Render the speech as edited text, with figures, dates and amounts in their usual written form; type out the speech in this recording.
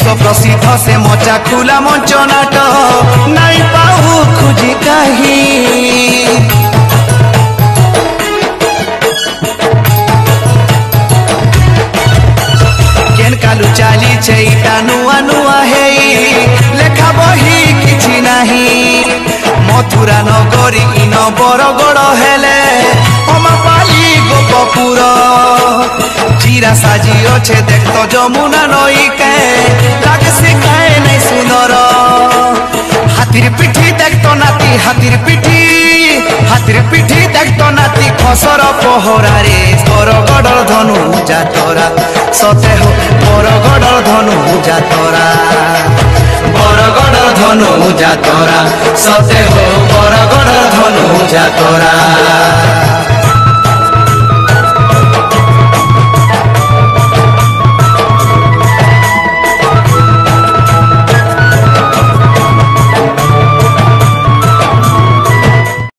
विश्व प्रसिद्ध से मचा खुला मंच नाट नाई पाऊ खुजी कहीं केन कालू चाली छेटा नुआ नुआ है लेखा बही किछि नहीं मथुरा नगरी इन बरगड़ हेले अमापाली गोपपुर जीरा साजी अच्छे देख तो जमुना नई के लाग सिखाए नहीं सुंदर हाथीर पिठी देख तो नाती हाथीर पिठी देख तो नाती खसर पहरा रे बरगड़ धनु जातरा सते हो बरगड़ धनु जातरा बरगड़ धनु जातरा सते हो बरगड़ धनु जातरा।